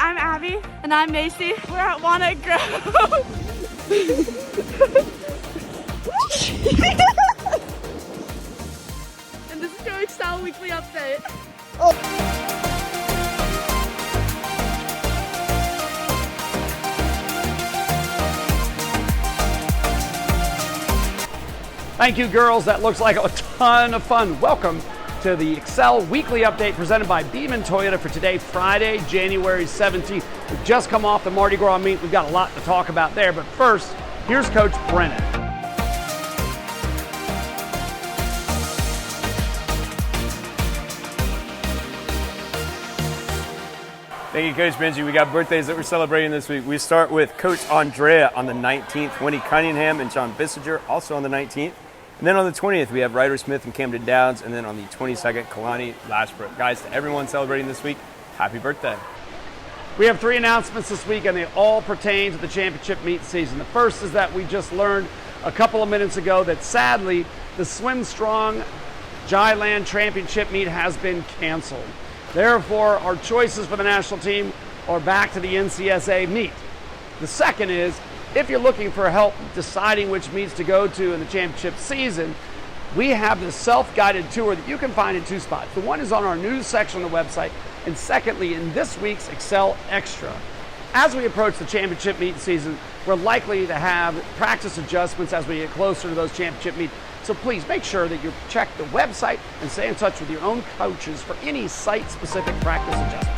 I'm Abby. And I'm Macy. We're at Mardi Gras. And this is your Excel Weekly Update. Thank you, girls. That looks like a ton of fun. Welcome to the Excel Weekly Update presented by Beeman Toyota for today, Friday, January 17th. We've just come off the Mardi Gras meet. We've got a lot to talk about there, but first, here's Coach Brennan. Thank you, Coach Benji. We got birthdays that we're celebrating this week. We start with Coach Andrea on the 19th, Winnie Cunningham and John Bissinger also on the 19th. And then on the 20th, we have Ryder Smith and Camden Downs. And then on the 22nd, Kalani Lashbrook. Guys, to everyone celebrating this week, happy birthday. We have 3 announcements this week, and they all pertain to the championship meet season. The first is that we just learned a couple of minutes ago that sadly, the Swim Strong Jailand Championship meet has been canceled. Therefore, our choices for the national team are back to the NCSA meet. The second is, if you're looking for help deciding which meets to go to in the championship season, we have this self-guided tour that you can find in 2 spots. The one is on our news section on the website, and secondly, in this week's Excel Extra. As we approach the championship meet season, we're likely to have practice adjustments as we get closer to those championship meets. So please make sure that you check the website and stay in touch with your own coaches for any site-specific practice adjustments.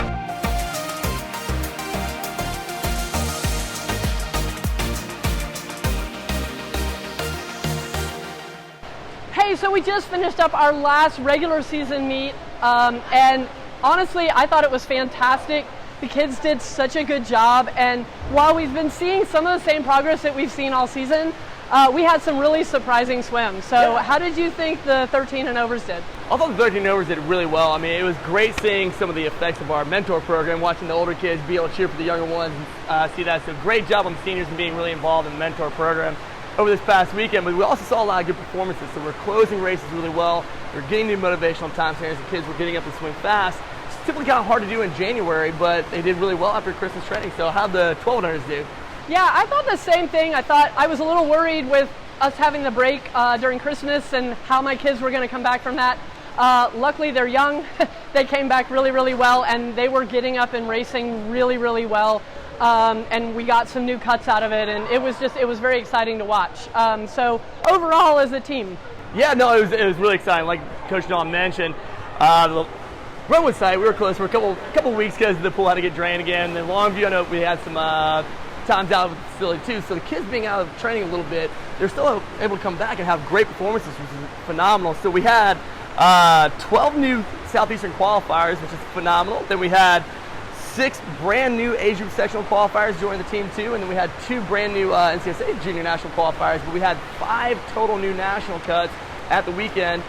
Hey, so we just finished up our last regular season meet, and honestly, I thought it was fantastic. The kids did such a good job, and while we've been seeing some of the same progress that we've seen all season, we had some really surprising swims. So how did you think the 13 and overs did? I thought the 13 and overs did really well. I mean, it was great seeing some of the effects of our mentor program, watching the older kids be able to cheer for the younger ones, see that. So great job on the seniors and being really involved in the mentor program over this past weekend. But we also saw a lot of good performances. So we're closing races really well. We're getting new motivational time standards. The kids were getting up and swim fast. It's typically kind of hard to do in January, but they did really well after Christmas training. So how'd the 1200s do? Yeah, I thought the same thing. I was a little worried with us having the break during Christmas and how my kids were going to come back from that. Luckily, they're young. They came back really, really well, and they were getting up and racing really, really well. And we got some new cuts out of it, and it was very exciting to watch. So overall, as a team. Yeah, no, it was really exciting. Like Coach Daun mentioned, the Brentwood site, we were close for a couple weeks because the pool had to get drained again. And Longview, I know we had some times out of the facility too. So the kids being out of training a little bit, they're still able to come back and have great performances, which is phenomenal. So we had 12 new Southeastern qualifiers, which is phenomenal. Then we had 6 brand new age group sectional qualifiers join the team too, and then we had 2 brand new NCSA junior national qualifiers. But we had 5 total new national cuts at the weekend,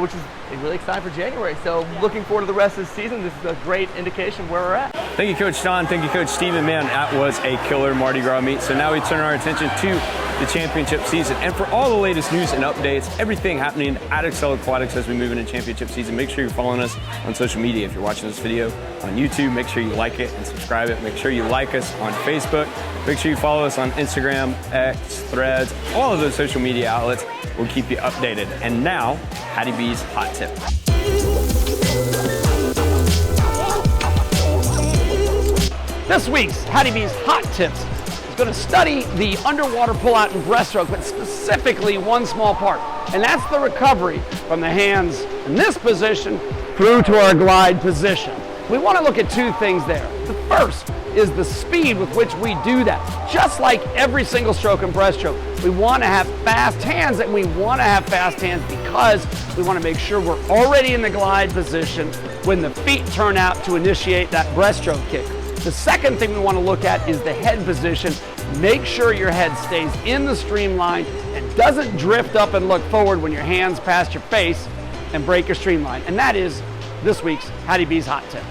which is really exciting for January. So looking forward to the rest of the season. This is a great indication of where we're at. Thank you, Coach Daun. Thank you, Coach Steven. Man, that was a killer Mardi Gras meet. So now we turn our attention to the championship season. And for all the latest news and updates, everything happening at Excel Aquatics as we move into championship season, make sure you're following us on social media. If you're watching this video on YouTube, make sure you like it and subscribe it. Make sure you like us on Facebook. Make sure you follow us on Instagram, X, Threads, all of those social media outlets. We'll keep you updated. And now, Hattie B's Hot Tip. This week's Hattie B's Hot Tips is going to study the underwater pullout and breaststroke, but specifically one small part, and that's the recovery from the hands in this position through to our glide position. We want to look at 2 things there. The first is the speed with which we do that. Just like every single stroke and breaststroke, we want to have fast hands, and we want to have fast hands because we want to make sure we're already in the glide position when the feet turn out to initiate that breaststroke kick. The second thing we want to look at is the head position. Make sure your head stays in the streamline and doesn't drift up and look forward when your hands pass your face and break your streamline. And that is this week's Hattie B's Hot Tip.